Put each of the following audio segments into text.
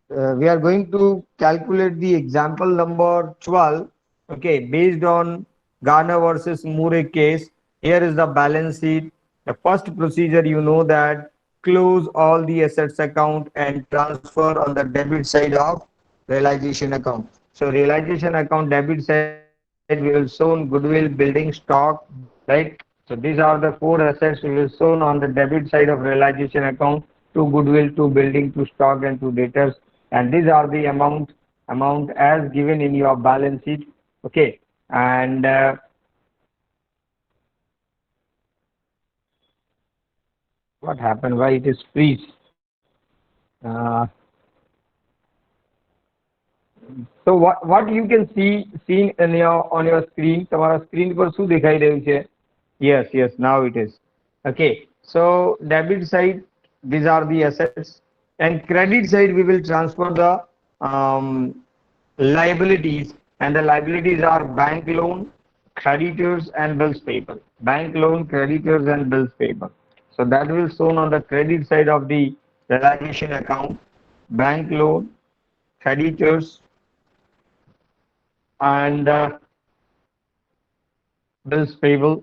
we are going to calculate the example number 12. Okay, based on Garner versus Murray case. Here is the balance sheet. The first procedure, you know, that close all the assets account and transfer on the debit side of realization account. So realization account debit side, we will show goodwill, building stock, right? So these are the four assets we will show on the debit side of realization account: to goodwill, to building, to stock, and to debtors. And these are the amount as given in your balance sheet. Okay, and what happened? Why it is freeze? Uh, so what you can see seen in your on your screen? તમારા screen પર શું દેખાઈ રહ્યું છે? Yes, yes, now it is. Okay, so debit side, these are the assets, and credit side we will transfer the um, liabilities, and the liabilities are bank loan, creditors, and bills payable. Bank loan, creditors, and bills payable. So that will shown on the credit side of the realization account: bank loan, creditors, and bills payable.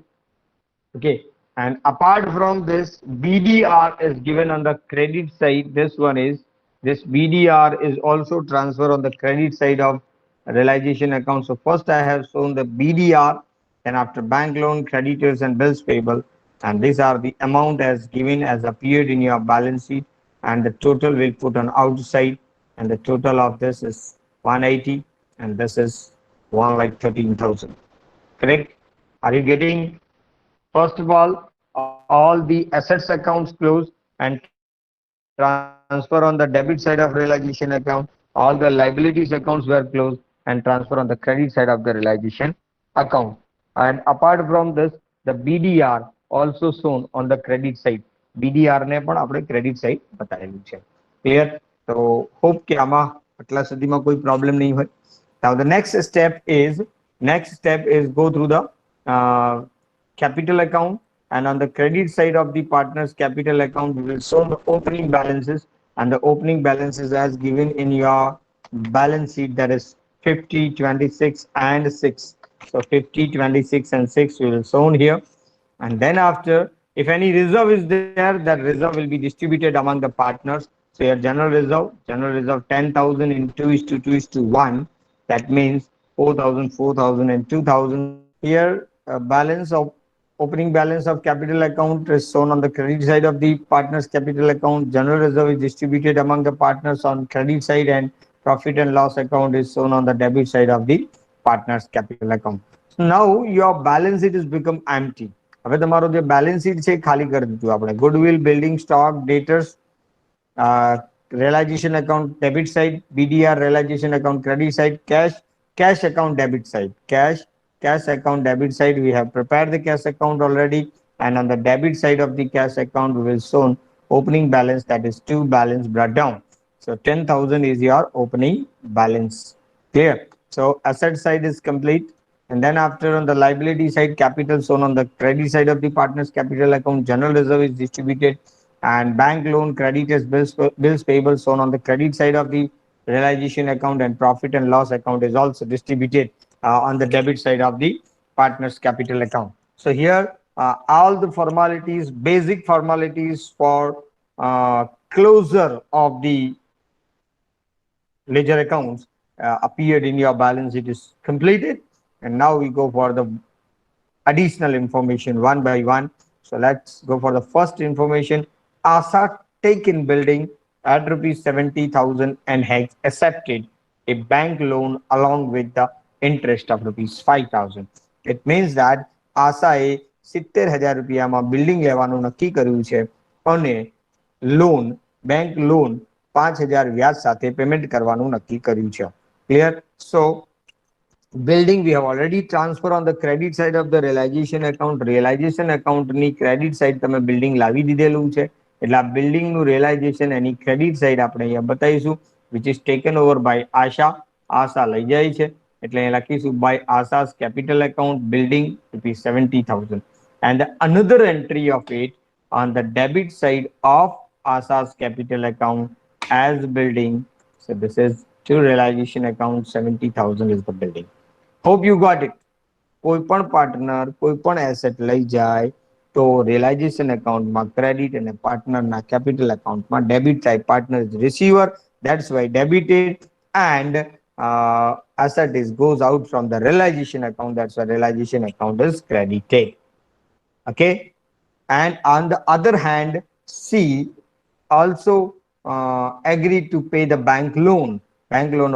Okay. And apart from this, BDR is given on the credit side. This BDR is also transfer on the credit side of realization account. So first I have shown the BDR, and after bank loan, creditors, and bills payable. And these are the amount as given as appeared in your balance sheet. And the total will put on outside. And the total of this is 180, and this is 1 like 13,000. Correct? Are you getting? First of all the assets accounts closed and transfer on the debit side of realization account. All the liabilities accounts were closed and transfer on the credit side of the realization account. And apart from this, the BDR also shown on the credit side. BDR ને પણ આપણે credit side બતાવેલું છે. Clear? તો hope કે આમાં આટલા સુધીમાં કોઈ પ્રોબ્લેમ નહીં હોય. Now the next step is go through the uh, capital account, and on the credit side of the partner's capital account we will show the opening balances, and the opening balances as given in your balance sheet, that is 50, 26, and 6. So 50, 26, and 6 we will shown here. And then after, if any reserve is there, that reserve will be distributed among the partners. So your general reserve 10,000 in 2 is to 2 is to 1. That means 4,000, 4,000, and 2,000. Here, balance of opening balance of capital account is shown on the credit side of the partner's capital account. General reserve is distributed among the partners on credit side, and profit and loss account is shown on the debit side of the partner's capital account. So now your balance sheet has become empty. હવે તમારો જે balance sheet છે ખાલી કરી દીધું આપણે. Goodwill, building stock, ડેટર્સ, realization account debit side, BDR realization account credit side, cash account debit side, cash account debit side. We have prepared the cash account already, and on the debit side of the cash account we will show opening balance, that is two balance brought down. So 10,000 is your opening balance. Clear? So asset side is complete. And then after, on the liability side, capital shown on the credit side of the partner's capital account, general reserve is distributed, and bank loan, creditors, bills payable shown on the credit side of the realization account, and profit and loss account is also distributed on the debit side of the partner's capital account. So here all the formalities, basic formalities for closure of the ledger accounts appeared in your balance sheet is completed. And now we go for the additional information one by one. So let's go for the first information. ASA taken building at rupees 70,000 and has accepted a bank loan along with the interest of rupees 5,000. It means that ASA એ 70,000 રૂપિયામાં building લેવાનું નક્કી કર્યું છે અને loan, bank loan 5,000 વ્યાજ સાથે payment કરવાનું નક્કી કર્યું છે. Clear? So building we have already transfer on the credit side of the realization account ની credit side તમે building લાવી દીધેલું છે, એટલે આ building નું realization એની credit side આપણે અહીંયા બતાવીશું, which is taken over by આશા લઈ જાય છે એટલે અહીંયા લખીશું by આશા's capital account building rupees 70,000, and another entry of it on the debit side of ASA's capital account as building So this is to realization account 70,000 is the building. Hope you got it. કોઈ પણ partner કોઈ પણ asset લઈ જાય તો realisation એકાઉન્ટમાં credit અને પાર્ટનરના capital એકાઉન્ટમાં ડેબિટ થાય. Partner is receiver, that's why debited, and asset is goes out from the realization account, that's why realization account is credited. Okay, and on the other hand, C also agreed to pay the bank loan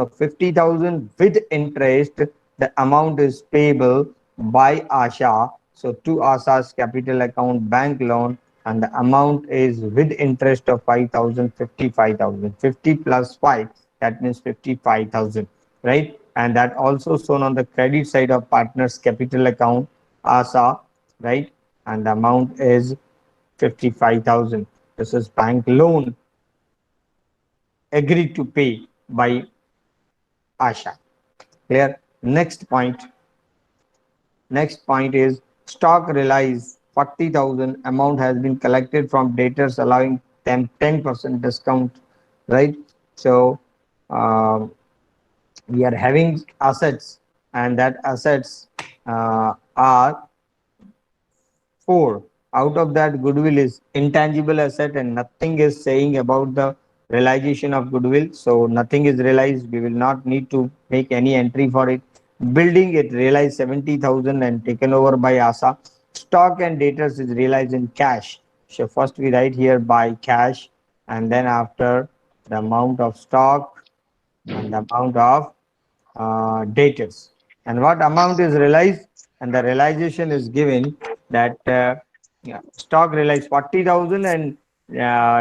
of 50,000 with interest. The amount is payable by Asha. So to Asha's capital account bank loan, and the amount is with interest of 5,000, 55,000, 50 plus 5, that means 55,000, right? And that also shown on the credit side of partners capital account Asha, right? And the amount is 55,000. This is bank loan agreed to pay by Asha. Clear? Next point is stock realize 40,000 amount has been collected from debtors allowing them 10% discount, right? So we are having assets, and that assets are four. Out of that, goodwill is intangible asset, and nothing is saying about the realization of goodwill. So nothing is realized. We will not need to make any entry for it. Building, it realized 70,000 and taken over by ASA. Stock and debtors is realized in cash. So first we write here by cash, and then after the amount of stock and the amount of debtors. And what amount is realized, and the realization is given that yeah, stock realized 40,000 and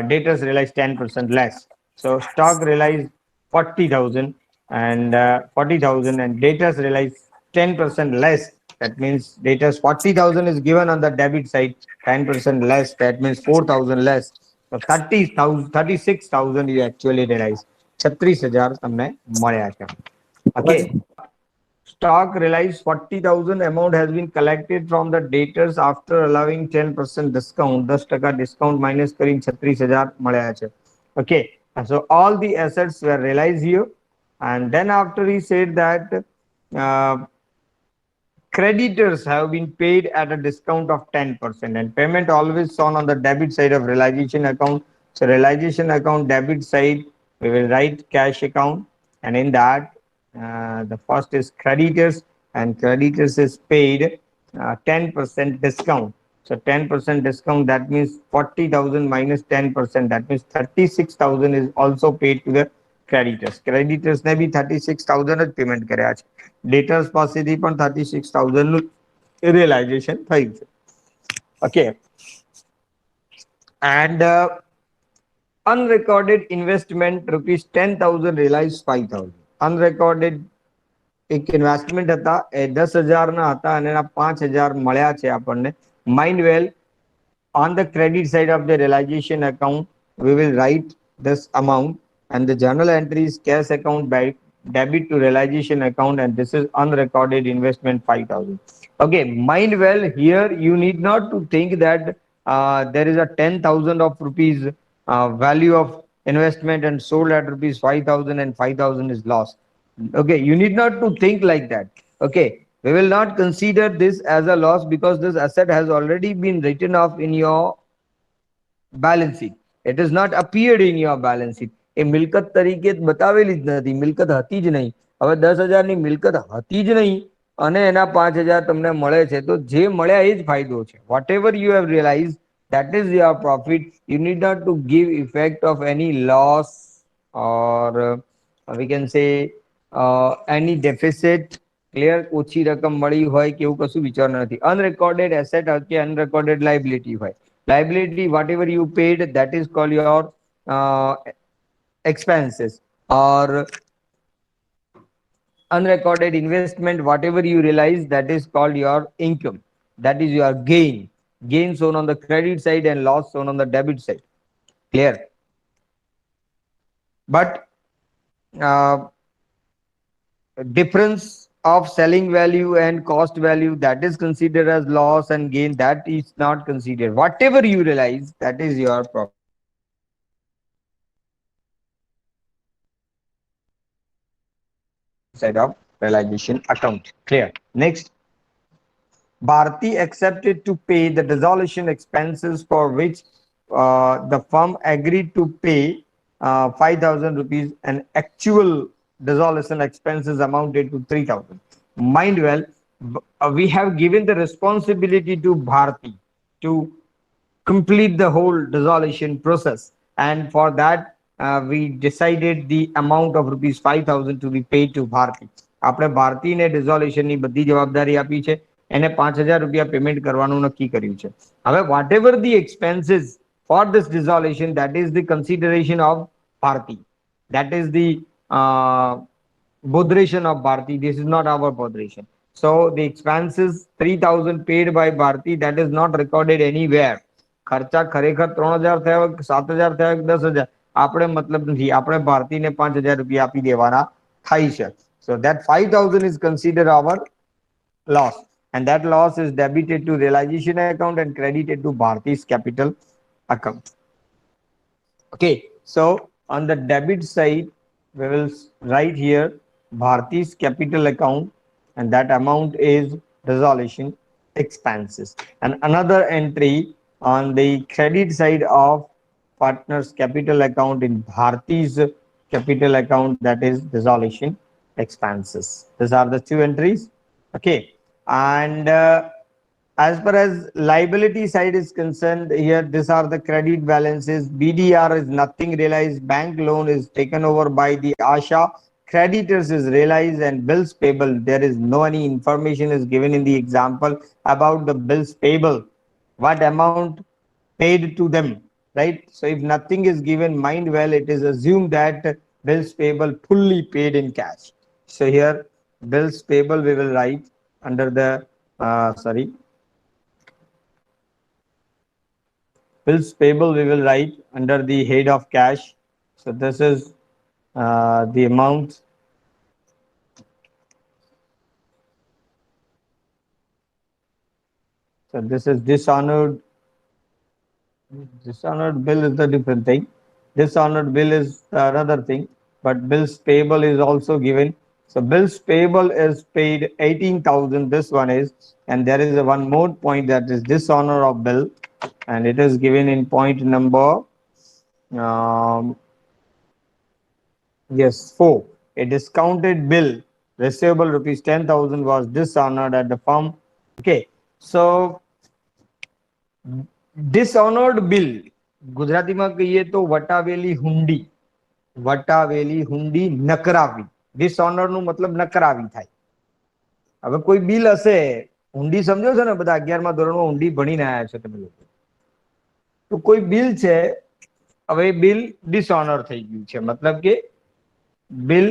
debtors realized 10% less. So stock realized 40,000 and 40,000 and debtors realized 10% less. That means debtors 40,000 is given on the debit side, 10% less. That means 4,000 less. So 30,000, 36,000 you actually realize. 36,000 તમને મળ્યા છે. Okay, stock realized 40,000 amount has been collected from the debtors after allowing 10% discount. 10% discount minus કરીને 36,000 મળ્યા છે. Okay, so all the assets were realized here, and then after he said that uh, creditors have been paid at a discount of 10%, and payment always shown on the debit side of realization account. So realization account debit side, we will write cash account, and in that the first is creditors, and creditors is paid 10% discount. So 10% discount, that means 40,000 minus 10%, that means 36,000 is also paid to the creditors. Creditors ને બી 36,000 જ payment કર્યા છે. Debtors પાસેથી પણ 36,000 નું realization થયું છે. Okay, and unrecorded investment rupees 10,000 realized 5,000. Unrecorded એક ઇન્વેસ્ટમેન્ટ હતા એ 10,000 ના હતા અને એના 5,000 મળ્યા છે આપણને. Mind well, on the credit side of the realization account, we will write this amount, and the journal entry is cash account by debit to realization account, and this is unrecorded investment 5,000. Okay, mind well, here you need not to think that there is a 10,000 of rupees value of investment and sold at rupees 5,000 and 5,000 is lost. Okay, you need not to think like that. Okay, we will not consider this as a loss because this asset has already been written off in your balance sheet. It is not appeared in your balance sheet. એ મિલકત તરીકે બતાવેલી જ નથી, મિલકત હતી જ નહીં. હવે 10,000 ની મિલકત હતી જ નહીં અને એના 5,000 તમને મળે છે, તો જે મળ્યા એ જ ફાયદો છે. Whatever you have realise, that is your profit. You need not to give effect of any loss or we can say any deficit. Clear? ઓછી રકમ મળી હોય કે એવું કશું વિચાર નથી. Unrecorded asset કે unrecorded liability હોય. Liability, whatever you paid, that is called your expenses. Or unrecorded investment, whatever you realize, that is called your income. That is your gain. Gain shown on the credit side and loss shown on the debit side. Clear? But difference of selling value and cost value, that is considered as loss, and gain, that is not considered. Whatever you realize, that is your profit. side of realization account. Clear. Next, Bharti accepted to pay the dissolution expenses for which the firm agreed to pay 5,000 rupees and actual dissolution expenses amounted to 3,000. Mind well, we have given the responsibility to Bharti to complete the whole dissolution process. And for that, we decided the amount of rupees 5,000 to be paid to Bharti. આપણે ભારતીને ડિઝોલ્યુશનની બધી જવાબદારી આપી છે, એને 5,000 રૂપિયા payment કરવાનું નક્કી કર્યું છે. હવે whatever the expenses for this dissolution, that is the consideration of Bharti, that is the botheration of Bharti. This is not our botheration. So the expenses 3,000 paid by Bharti, that is not recorded anywhere. ખર્ચા ખરેખર 3,000 થયા, 7,000 થયા, 10,000 આપણે મતલબ નથી. આપણે ભારતીને 5,000 રૂપિયા આપી દેવાના થાય છે. So that 5,000 is considered our loss, and that loss is debited to realization account and credited to Bharti's capital account. Okay, so on the debit side, we will write here Bharti's capital account, and that amount is dissolution expenses. And another entry on the credit side of partner's capital account in Bharti's capital account, that is dissolution expenses. These are the two entries. Okay, and as far as liability side is concerned, here these are the credit balances. BDR is nothing realized, bank loan is taken over by the Asha, creditors is realized, and bills payable, there is no any information is given in the example about the bills payable, what amount paid to them, right? So if nothing is given, mind well, it is assumed that bills payable fully paid in cash. So here bills payable we will write under the bills payable we will write under the head of cash. So this is the amount. So this is dishonored bill is the different thing. Dishonored bill is another thing, but bills payable is also given. So bills payable is paid 18,000, this one is, and there is one more point, that is dishonor of bill, and it is given in point number 4. A discounted bill receivable rupees 10,000 was dishonored at the firm. Okay, so dishonored bill ગુજરાતીમાં કહીએ તો વટાવેલી હુંડી, વટાવેલી હુંડી નકરાવી. ડિસઓનર નું મતલબ નકરાવી થાય. હવે કોઈ bill હશે, હુંડી સમજો છો ને બધા, 11મા ધોરણમાં હુંડી ભણીને આવ્યા છો તમે લોકો, તો કોઈ બિલ છે, હવે બિલ ડિસઓનર થઈ ગયું છે, મતલબ કે બિલ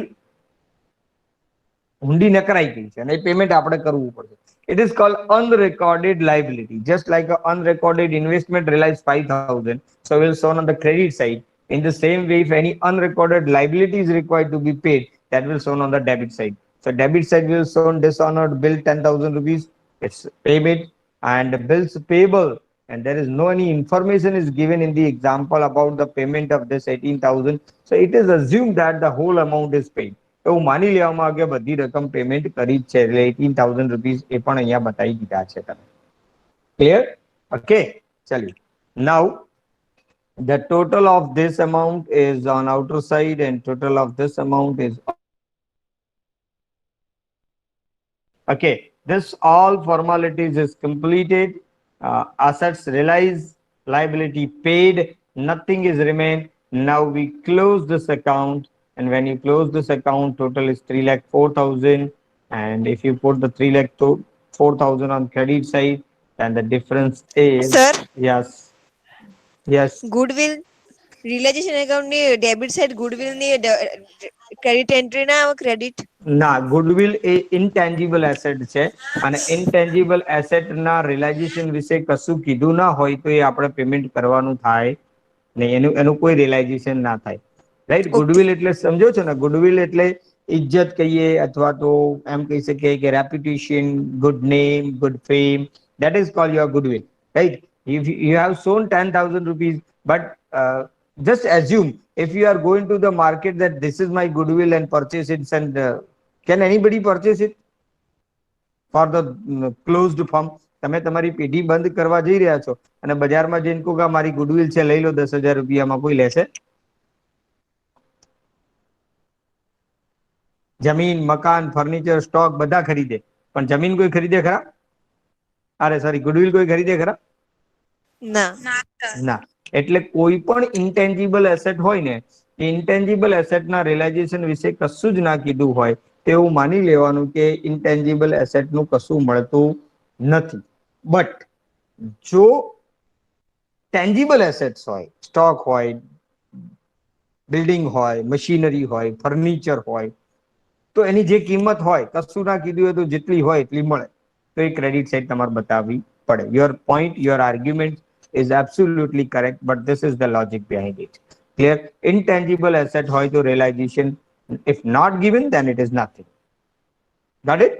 હુંડી નકરાઈ ગઈ છે અને પેમેન્ટ આપણે કરવું પડશે. It is called unrecorded liability. Just like an unrecorded investment realized 5,000, so will shown on the credit side. In the same way, if any unrecorded liability is required to be paid, that will shown on the debit side. So debit side will shown dishonored bill 10,000 rupees. It's payment, and bills payable, and there is no any information is given in the example about the payment of this 18,000. So it is assumed that the whole amount is paid. એવું માની લેવામાં આવે કે બધી રકમ payment કરી જ છે, એટલે 18,000 રૂપીસ એ પણ અહીંયા બતાવી દીધા છે તમે. ક્લિયર? ઓકે, ચલિए. Now the total of this amount is on outer side, and total of this amount is okay. This all formalities is completed. Assets realized, liability paid, nothing is remained. Now we close this account. And when you close this account, total is 3,04,000. And if you put the 3,04,000 on credit side, then the difference is Sir? Yes. Goodwill realization account ni debit side, goodwill ni credit entry na credit. ના, goodwill એ ઇનટેન્જિબલ asset છે, અને ઇનટેન્જિબલ asset ના રિલાઇઝેશન વિશે કશું કીધું ના હોય તો એ આપણે પેમેન્ટ કરવાનું થાય નહીં, એનું કોઈ રિલાઇઝેશન ના થાય, રાઈટ? ગુડવિલ એટલે સમજો છો ને, ગુડવિલ એટલે ઇજ્જત કહીએ, અથવા તો એમ કહી શકીએ કે reputation, good name, good fame, that is called your goodwill, right? If you have shown 10,000 rupees, but just assume if you are going to the market that this is my goodwill and purchase it, and Can anybody purchase it for the closed firm? તમે તમારી પેઢી બંધ કરવા જઈ રહ્યા છો અને બજારમાં જઈને કહો કે મારી ગુડવિલ છે, લઈ લો 10,000 રૂપિયામાં, કોઈ લેશે? જમીન, મકાન, ફર્નિચર, સ્ટોક બધા ખરીદે, પણ જમીન કોઈ ખરીદે ખરા? અરે સોરી, ગુડવિલ કોઈ ખરીદે ખરા? ના. ના. એટલે કોઈ પણ ઇન્ટેન્જિબલ એસેટ હોય ને, ઇન્ટેન્જિબલ એસેટના રિયલાઇઝેશન વિશે કશું જ ના કીધું હોય તેવું માની લેવાનું કે ઇન્ટેન્જિબલ એસેટનું કશું મળતું નથી. બટ જો ટેન્જિબલ એસેટ્સ હોય, સ્ટોક હોય, બિલ્ડિંગ હોય, મશીનરી હોય, ફર્નિચર હોય, તો એની જે કિંમત હોય કશું ના કીધું હોય તો જેટલી હોય એટલી મળે, તો એ ક્રેડિટ સાઇડ તમારે બતાવવી પડે. Your point, your argument is absolutely correct, but this is the logic behind it. Clear? Intangible asset hoy to realization, if not given, then it is nothing. Got it?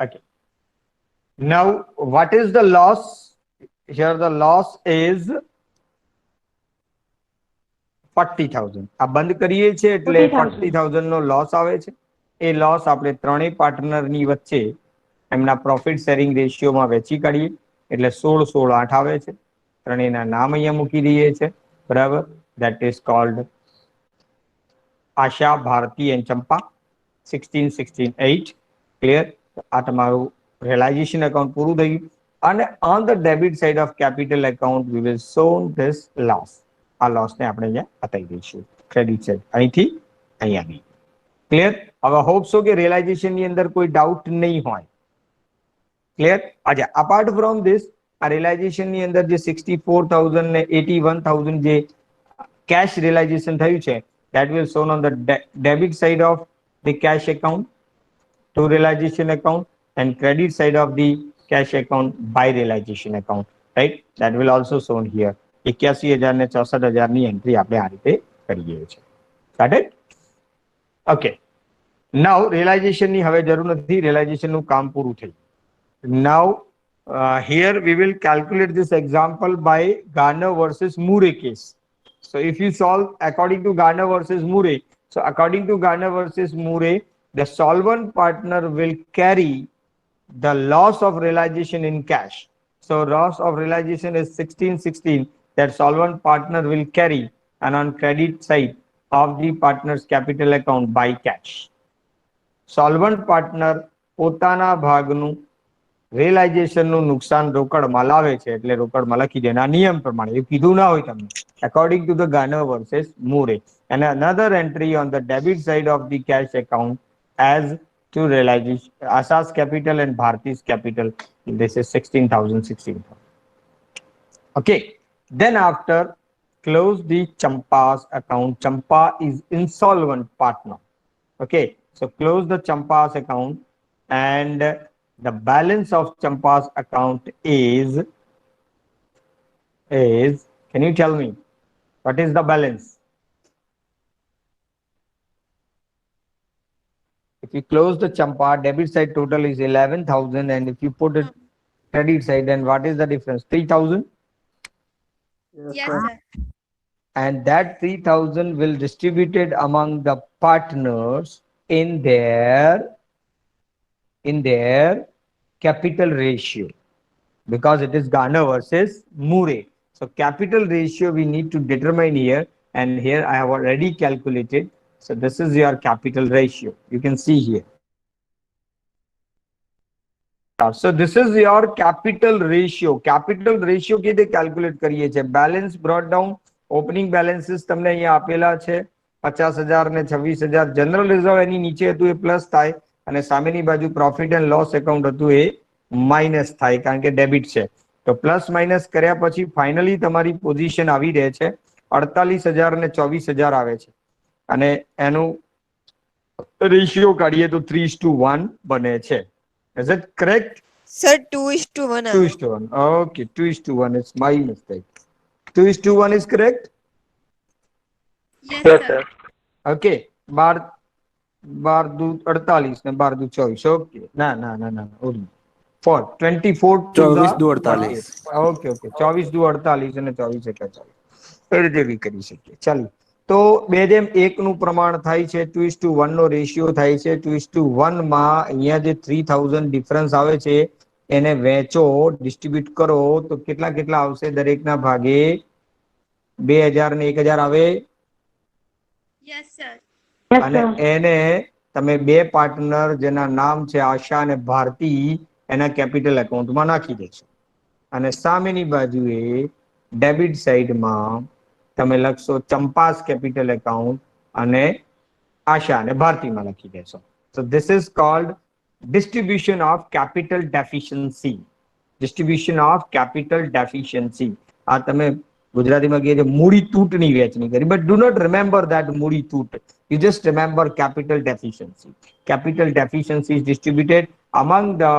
Okay. Now, what is the loss? Here the loss is 40,000. આ બંધ કરીએ છીએ એટલે 40,000 નો loss આવે છે. એ loss આપણે ત્રણેય પાર્ટનરની વચ્ચે એમના પ્રોફિટ શેરિંગ રેશિયોમાં વેચી કાઢીએ એટલે 16, 16, 8 આવે છે. ત્રણેયના નામ અહીંયા મૂકી દઈએ છે, બરાબર? That is called Asha, Bharati and Champa. 16, 16, 8. Clear? આ તમારું realization account પૂરું થઈ ગયું. અને on the debit side of capital account we will show this loss. આ લોસને આપણે અહીંયા બતાવી દઈશું. ક્રેડિટ સાઇડ અહીંથી અહીંયા આવી. ક્લિયર? હવે હોપ સો કે રિયલાઇઝેશનની અંદર કોઈ ડાઉટ નહીં હોય. ક્લિયર? આજે અપાર્ટ ફ્રોમ ધીસ આ રિયલાઇઝેશનની અંદર જે 64,000 ને 81,000 જે કેશ રિયલાઇઝેશન થયું છે, that will shown on the debit side of the cash account to realization account and credit side of the cash account by realization account, right? That will also shown here. 81,000 ને 64,000 ની entry આપણે આ રીતે કરીએ છીએ. Got it? Okay. Now realization ની હવે જરૂર નથી, realization નું કામ પૂરું થઈ. Now here we will calculate this example by Garner versus Murray case. So if you solve according to Garner versus Murray, so according to Garner versus Murray, the solvent partner will carry the loss of realization in cash. So loss of realization is 1616 that solvent partner will carry, and on credit side of the partner's capital account by cash. Solvent partner પોતાના ભાગનું રિયલાઇઝેશનનું નુકસાન રોકડમાં લાવે છે એટલે રોકડમાં લખી દે. આ નિયમ પ્રમાણે એવું કીધું ના હોય તમને. According to the Garner versus Murray, and another entry on the debit side of the cash account as to realization Asha's capital and Bharti's capital. This is 16,000, 16,000. Okay. Then after close the Champa's account. Champa is insolvent partner. Okay. So close the Champa's account, and the balance of Champa's account is, can you tell me what is the balance? If you close the Champa, debit side total is 11,000, and if you put it credit side, then what is the difference? 3,000? Yes, sir. And that 3,000 will distributed among the partners in their capital ratio, because it is Garner versus Murray. So capital ratio we need to determine here, and here I have already calculated. So this is your capital ratio. You can see here. So this is your capital ratio. Capital ratio के दे calculate करिए छे. Balance brought down. Opening balances તમને અહીંયા આપેલા છે 50,000 ને 26,000. General reserve એની નીચે હતું એ પ્લસ થાય, અને સામેની બાજુ પ્રોફિટ એન્ડ લોસ એકાઉન્ટ હતું એ માઇનસ થાય, કારણ કે ડેબિટ છે. તો પ્લસ માઇનસ કર્યા પછી ફાઇનલી તમારી પોઝિશન આવી રહે છે 48,000 ને 24,000 આવે છે, અને એનું રેશિયો કાઢીએ તો 3:1 બને છે. Is it correct? Sir, 2:1. 2:1. Okay, 2:1 is my mistake. 2:1 is correct? Yes, sir. Okay. 12 48 ને 12 24. Okay. ના. 24 Okay. 24 48 અને 24 41. એ રીતે બી કરી શકીએ. ચાલો. તો 2:1 નું પ્રમાણ થાય છે, 2:1 નો રેશિયો થાય છે. 2:1 માં અહીંયા જે 3000 ડિફરન્સ આવે છે એને વેચો, ડિસ્ટ્રીબ્યુટ કરો તો કેટલા કેટલા આવશે દરેકના ભાગે? 2000 ને 1000 આવે. Yes sir. અને એને તમે બે પાર્ટનર જેના નામ છે આશા અને ભારતી એના કેપિટલ એકાઉન્ટમાં નાખી દેશો. અને સામેની બાજુએ ડેબિટ સાઈડમાં તમે લખશો ચંપાસ કેપિટલ એકાઉન્ટ અને આશા અને ભારતીમાં લખી દેશો. So this is called distribution of capital deficiency. Distribution of capital deficiency. આ તમે ગુજરાતીમાં કહે છે મૂડી તૂટની વહેંચણી કરી. But do not remember that મૂડી તૂટ. You just remember capital deficiency. Capital deficiency is distributed among the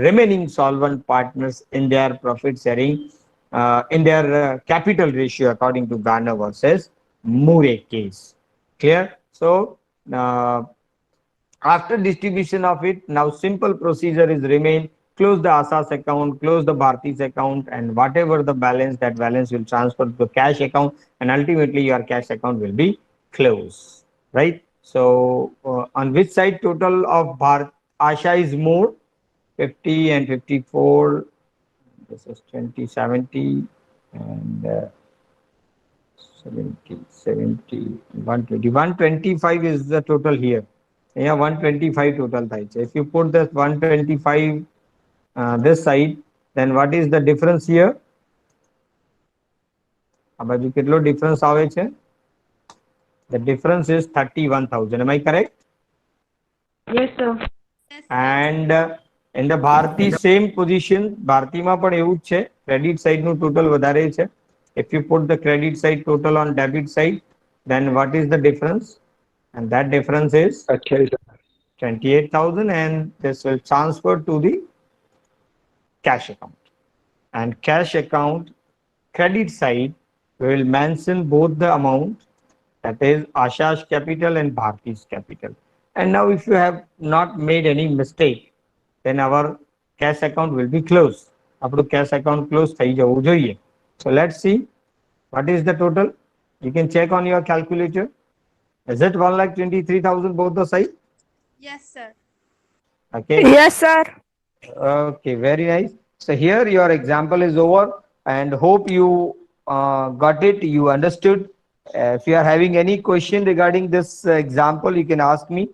remaining solvent partners in their profit sharing, in their capital ratio according to Garner versus Murray case. Clear? So after distribution of it, now simple procedure is remain. Close the Asas account, close the Bharti's account, and whatever the balance, that balance will transfer to the cash account, and ultimately your cash account will be closed, right? So on which side total of Asha is more? 50 and 54. This is 20, 70, and 70, 70, 120. 125 is the total here. Yeah, 125 total થાય છે. If you put this 125 this side, then what is the difference here? આ બાજુ કેટલો difference આવે છે? The difference is 31,000. Am I correct? Yes, sir. And in the Bharti same position, Bharતીમાં પણ એવું જ છે. Credit side નું total વધારે છે. If you put the credit side total on debit side, then what is the difference? And that difference is 28,000, and this will transfer to the cash account. And cash account credit side, we will mention both the amount, that is Asha's capital and Bharti's capital. And now if you have not made any mistake, then our cash account will be closed. આપણું cash account close થઈ જવું જોઈએ. So let's see what is the total. You can check on your calculator. Is it 1,23,000 both the side? Yes sir. Okay. Yes, sir. Okay, very nice. So here your example is over, and hope you got it, you understood. If you are having any question regarding this example, you can ask me.